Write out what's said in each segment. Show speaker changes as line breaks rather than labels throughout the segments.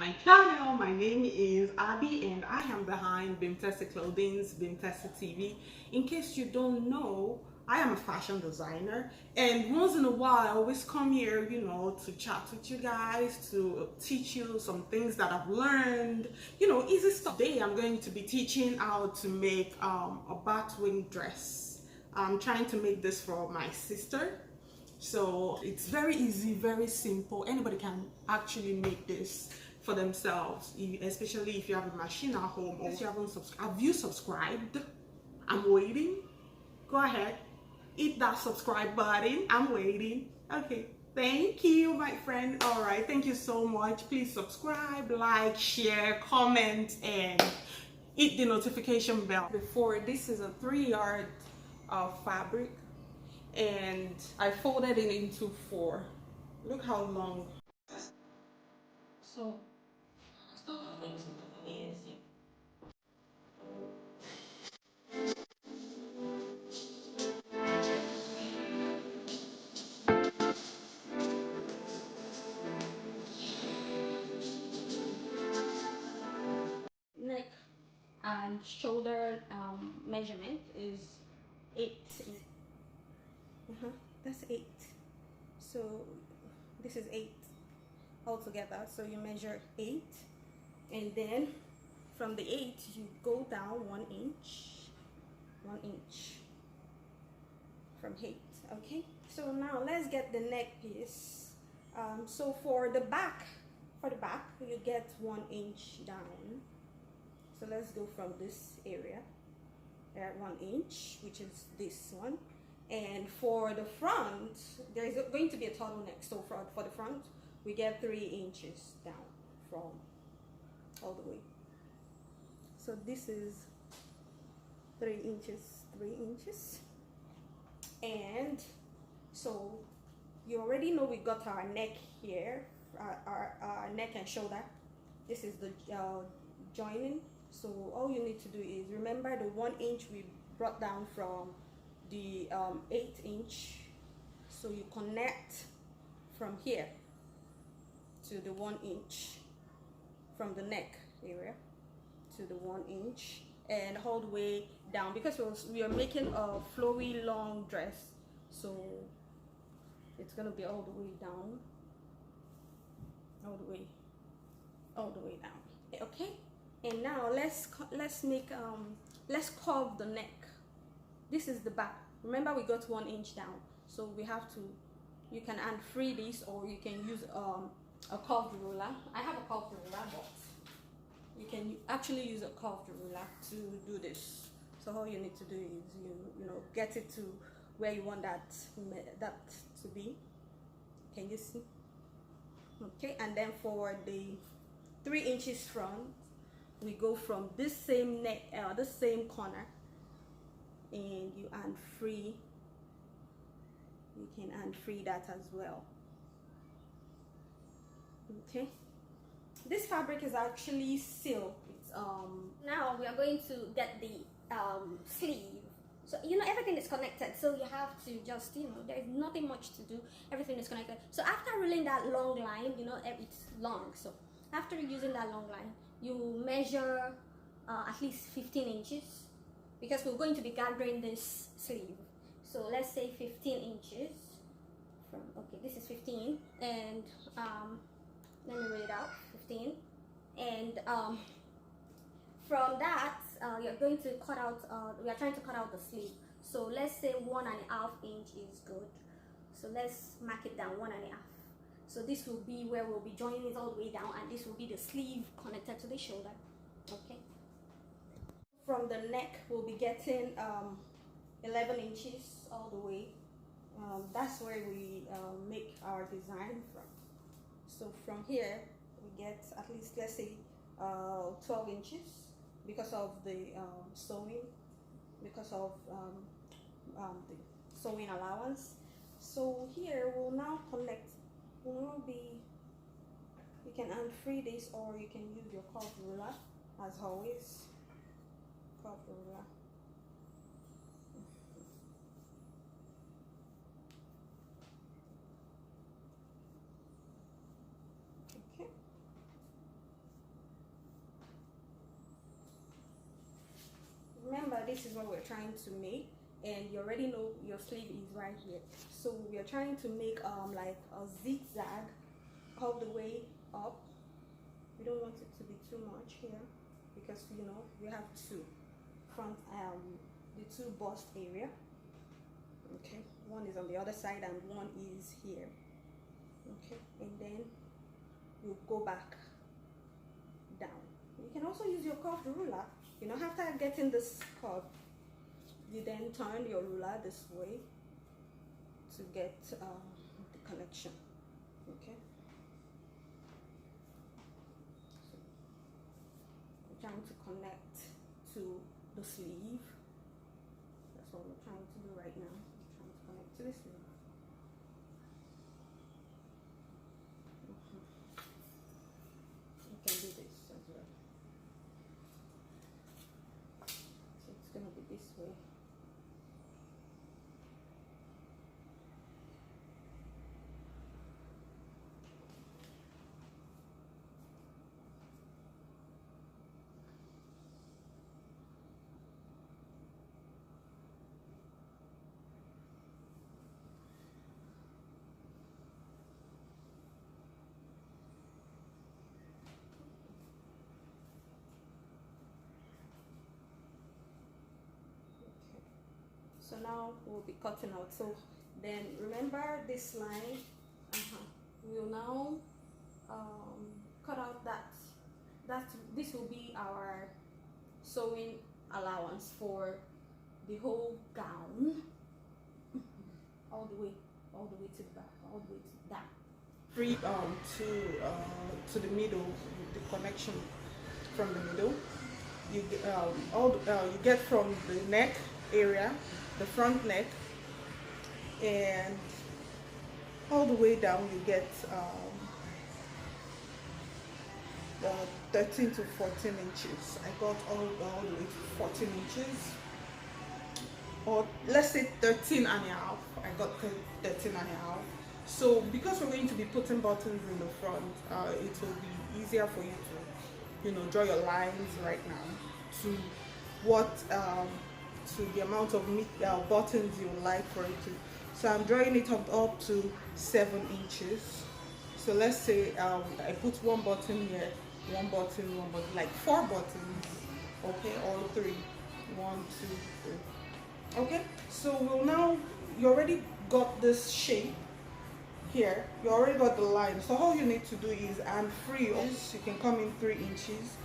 my channel. My name is Abby and I am behind Bimtessa Clothing's Bimtessa TV. In case you don't know, I am a fashion designer, and once in a while I always come here, to chat with you guys, to teach you some things that I've learned, easy stuff. Today I'm going to be teaching how to make a Batwing dress. I'm trying to make this for my sister. So it's very easy, very simple. Anybody can actually make this for themselves, especially if you have a machine at home or if you haven't subscribed. Have you subscribed? I'm waiting. Go ahead, hit that subscribe button. I'm waiting. Okay, thank you, my friend. All right, thank you so much. Please subscribe, like, share, comment, and hit the notification bell. Before, this is a 3-yard of fabric, and I folded it into 4. Look how long. So neck and shoulder measurement is 8. That's 8. So this is 8 altogether. So you measure 8, and then from the 8 you go down 1 inch, 1 inch from 8. Okay, so now let's get the neck piece. So for the back you get 1 inch down. So let's go from this area at 1 inch, which is this one. And for the front, there is going to be a turtleneck. So for the front, we get 3 inches down from all the way. So this is 3 inches, 3 inches. And so you already know we got our neck here, our neck and shoulder. This is the joining. So all you need to do is remember the 1 inch we brought down from the 8 inch. So you connect from here to the 1 inch, from the neck area to the 1 inch, and all the way down, because we are making a flowy long dress, so it's gonna be all the way down, all the way down. Okay, and now let's curve the neck. This is the back. Remember, we got 1 inch down, so we have to, you can unfree this, or you can use a curved ruler. I have a curved ruler, but you can actually use a curved ruler to do this. So all you need to do is you know get it to where you want that to be. Can you see? Okay, and then for the 3 inches front, we go from this same neck, the same corner, and you unfree. You can unfree that as well. Okay, this fabric is actually silk. It's now we are going to get the sleeve. So everything is connected, so you have to just there's nothing much to do. Everything is connected. So after reeling that long line, it's long, so after using that long line, you measure at least 15 inches, because we're going to be gathering this sleeve. So let's say 15 inches from, okay, this is 15, and let me read it out. 15, and from that you're going to cut out, we are trying to cut out the sleeve. So let's say 1.5 inch is good. So let's mark it down, 1.5. So this will be where we'll be joining it all the way down, and this will be the sleeve connected to the shoulder. Okay, from the neck we'll be getting 11 inches all the way. That's where we make our design from. So from here we get at least, let's say 12 inches, because of the sewing, because of the sewing allowance. So here we'll now connect. You can unfree this, or you can use your curved ruler, as always. Curved ruler. Okay. this is what we're trying to make, and you already know your sleeve is right here. So we are trying to make like a zigzag all the way up. We don't want it to be too much here because you know we have two front the two bust area. Okay, one is on the other side and one is here. Okay, and then you go back down. You can also use your curved ruler. You know, after getting this curve, you then turn your ruler this way to get the connection. Okay, so we're trying to connect to the sleeve. That's what we're trying to do right now. We're trying to connect to the sleeve. You can do this as well. So it's going to be this way. So now we'll be cutting out. So then remember this line. We'll now cut out this will be our sewing allowance for the whole gown. all the way to the back, all the way to that.
Free to the middle, the connection from the middle. You you get from the neck area, the front neck, and all the way down you get 13 to 14 inches. I got all the way to 14 inches, or let's say 13 and a half. I got 13 and a half. So because we're going to be putting buttons in the front, it will be easier for you to, you know, draw your lines right now to what to the amount of buttons you would like for it to. So I'm drawing it up to 7 inches. So let's say I put one button here, one button, like 4 buttons, okay, or 3, 1, 2, 3. Okay, so we'll now, you already got this shape here, you already got the line. So all you need to do is, and free, you can come in 3 inches,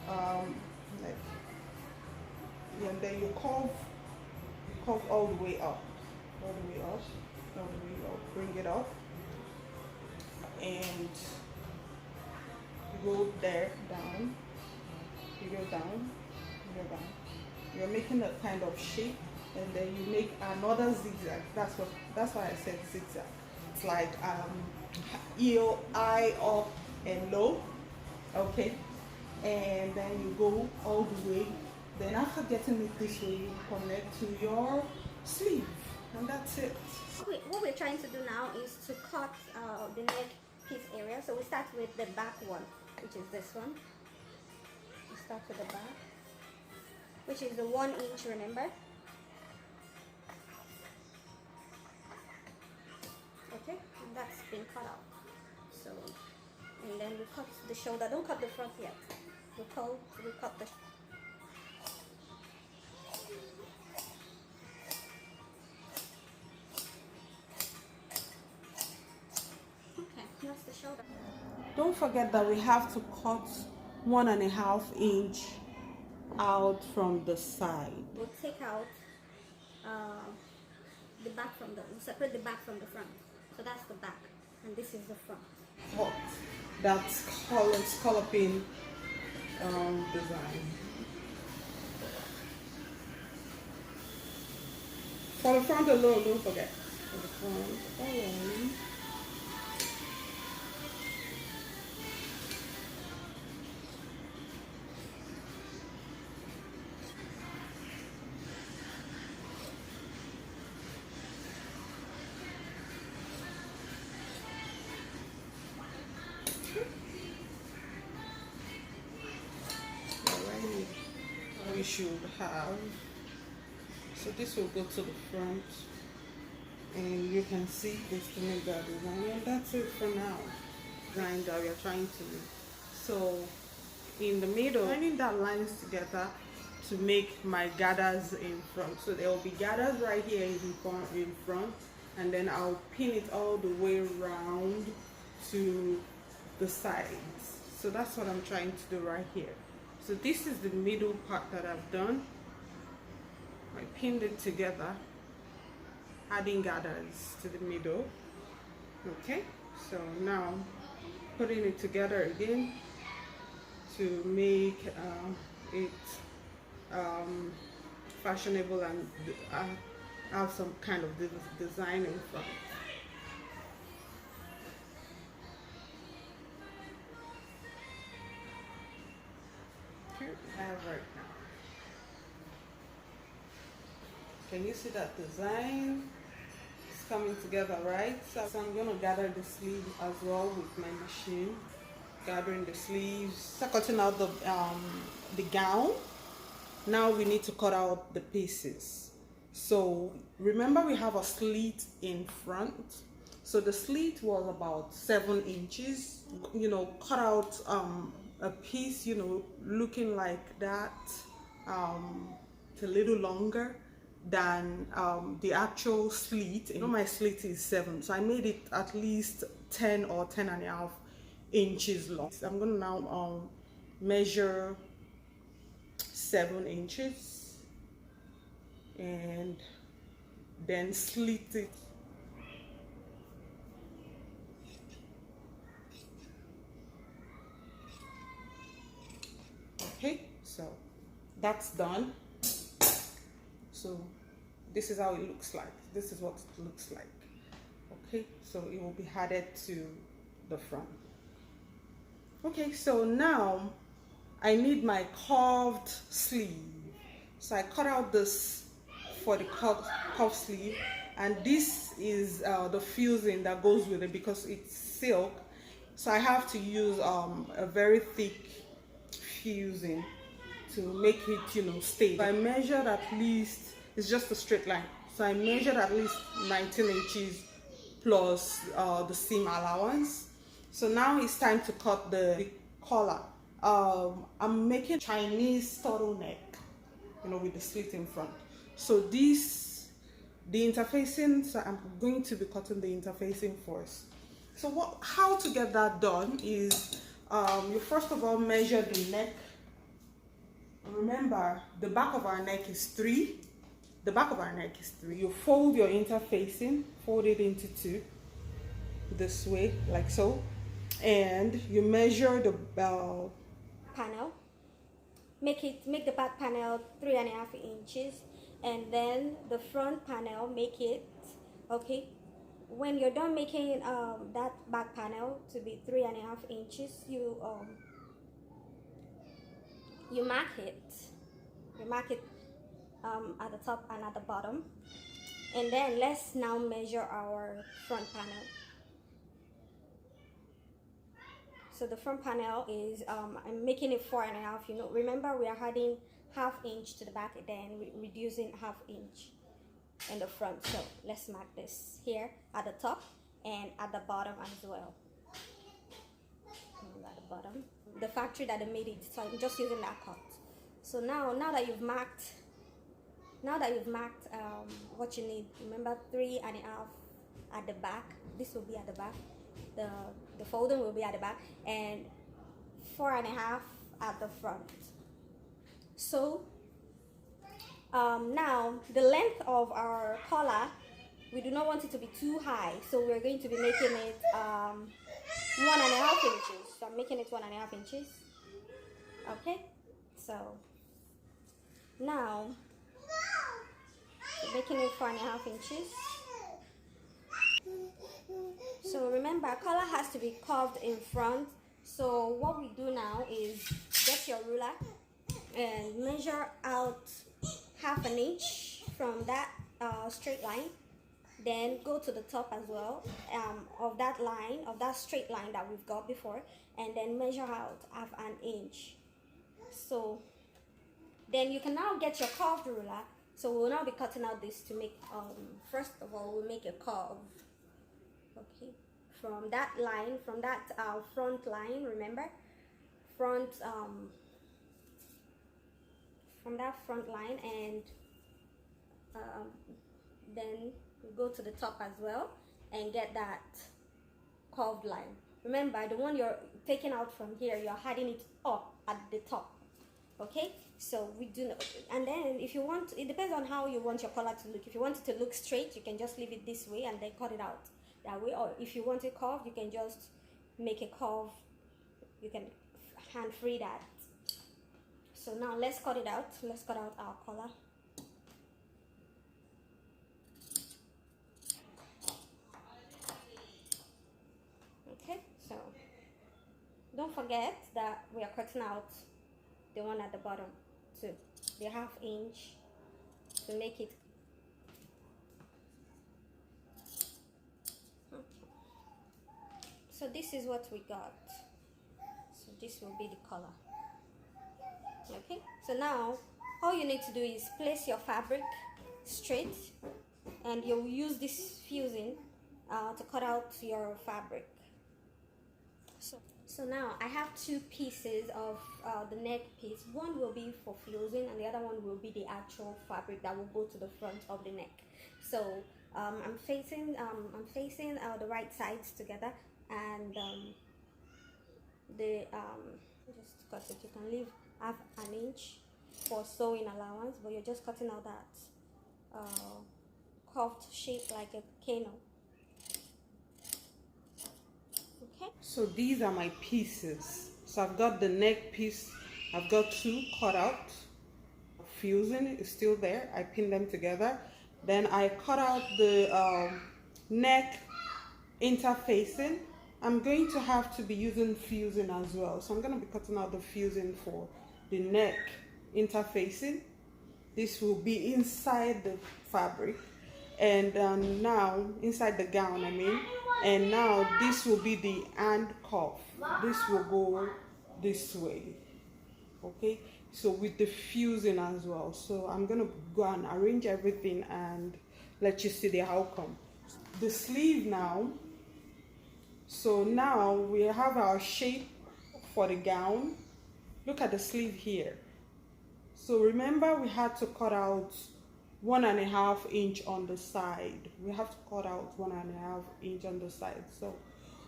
like, and then you curve all the way up, bring it up, and you go there, down, you go down, you go down. You're making a kind of shape, and then you make another zigzag. That's why I said zigzag. It's like heel, eye, up and low, okay, and then you go all the way. Then after getting it this way, you connect to your sleeve, and that's it.
What we're trying to do now is to cut the neck piece area. So we start with the back one, which is this one. We start with the back, which is the 1 inch, remember? Okay, and that's been cut out. So, and then we cut the shoulder. Don't cut the front yet. We cut the. Okay, that's the shoulder.
Don't forget that we have to cut 1.5 inch out from the side.
We'll take out the back from the. We'll separate the back from the front. So that's the back, and this is the front.
Hot. That's scalloping design. For the front alone, don't forget. For the front alone. We should have So this will go to the front, and you can see this to make that design, and that's it for now. Design that we are trying to make. So in the middle, joining that lines together to make my gathers in front. So there will be gathers right here in front, and then I'll pin it all the way around to the sides. So that's what I'm trying to do right here. So this is the middle part that I've done. I pinned it together, adding gathers to the middle. Okay, so now putting it together again to make it fashionable and have some kind of design in front. Here I have right now. Can you see that design? It's coming together, right? So I'm gonna gather the sleeve as well with my machine. Gathering the sleeves. So cutting out the gown. Now we need to cut out the pieces. So remember we have a slit in front. So the slit was about 7 inches. You know, cut out a piece, you know, looking like that. It's a little longer than the actual slit. You know, my slit is 7, so I made it at least 10 or 10.5 inches long. I'm gonna now measure 7 inches and then slit it. Okay, so that's done. So this is how it looks like. This is what it looks like. Okay, so it will be added to the front. Okay, so now I need my curved sleeve. So I cut out this for the curved sleeve, and this is the fusing that goes with it because it's silk. So I have to use a very thick fusing to make it, you know, stay. So I measured at least, it's just a straight line. So I measured at least 19 inches plus the seam allowance. So now it's time to cut the collar. I'm making Chinese turtleneck, you know, with the slit in front. So the interfacing, so I'm going to be cutting the interfacing first. So how to get that done is you first of all measure the neck. Remember, the back of our neck is 3. The back of our neck is 3. You fold your interfacing, fold it into 2, this way, like so, and you measure the
panel. Make the back panel 3.5 inches, and then the front panel, make it, okay, when you're done making that back panel to be 3.5 inches, you mark it. You mark it at the top and at the bottom, and then let's now measure our front panel. So the front panel is I'm making it 4.5. You know, remember we are adding 1/2 inch to the back, then reducing 1/2 inch in the front. So let's mark this here at the top and at the bottom as well. And at the bottom, the factory that they made it, so I'm just using that cut. So now that you've marked what you need, remember 3.5 at the back. This will be at the back. The folding will be at the back, and 4.5 at the front. So now the length of our collar, we do not want it to be too high, so we're going to be making it 1.5 inches. So I'm making it 1.5 inches. Okay, so now making it 4.5 inches. So remember, collar has to be curved in front. So what we do now is get your ruler and measure out 1/2 inch from that straight line. Then go to the top as well of that line, of that straight line that we've got before, and then measure out 1/2 inch. So then you can now get your curved ruler. So we'll now be cutting out this to make, first of all, we'll make a curve. Okay, from that line, from that front line, remember, from that front line, and then we go to the top as well and get that curved line. Remember, the one you're taking out from here, you're adding it up at the top. Okay, so we do know. And then if you want, it depends on how you want your collar to look. If you want it to look straight, you can just leave it this way and then cut it out that way. Or if you want it curved, you can just make a curve. You can hand free that. So now let's cut it out. Let's cut out our collar. Okay, so don't forget that we are cutting out the one at the bottom too, the 1/2 inch, to make it. Okay. So this is what we got. So this will be the color. Okay, so now all you need to do is place your fabric straight, and you'll use this fusing to cut out your fabric. So now I have 2 pieces of the neck piece. One will be for fusing and the other one will be the actual fabric that will go to the front of the neck. So I'm facing the right sides together, and just cut it. You can leave half an inch for sewing allowance, but you're just cutting out that curved shape like a cano. Okay.
So these are my pieces. So I've got the neck piece, I've got 2 cut out. Fusing is still there. I pinned them together. Then I cut out the neck interfacing. I'm going to have to be using fusing as well. So I'm going to be cutting out the fusing for the neck interfacing. This will be inside the fabric, and now inside the gown, I mean. And now this will be the hand cuff. This will go this way. Okay, so with the fusing as well. So I'm gonna go and arrange everything and let you see the outcome. The sleeve now. So now we have our shape for the gown. Look at the sleeve here. So remember, we had to cut out 1.5 inch on the side. We have to cut out 1.5 inch on the side.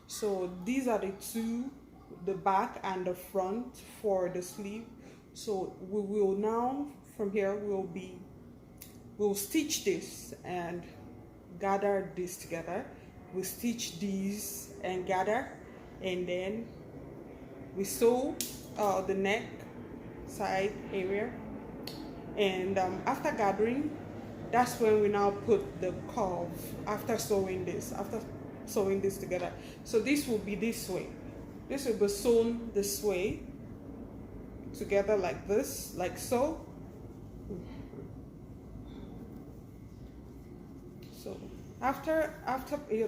So these are the 2, the back and the front for the sleeve. So we will now, from here, we'll stitch this and gather this together. We stitch these and gather, and then we sew the neck side area. And after gathering, that's when we now put the curve after sewing this together. So this will be this way. This will be sewn this way together like this, like so. So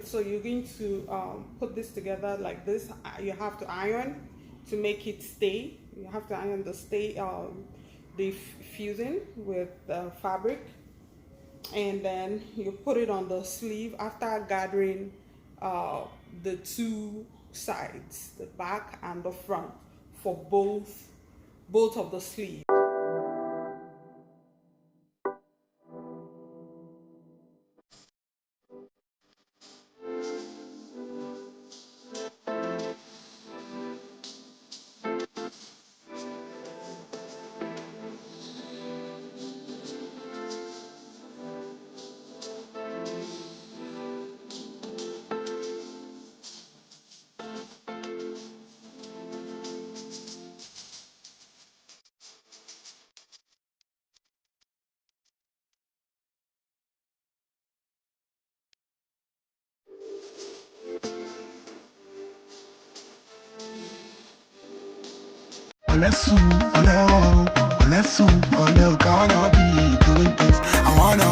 so you're going to put this together like this. You have to iron to make it stay. You have to iron the fusing with the fabric, and then you put it on the sleeve after gathering the 2 sides, the back and the front, for both of the sleeves.
Unless you, oh no, gonna be doing this. I wanna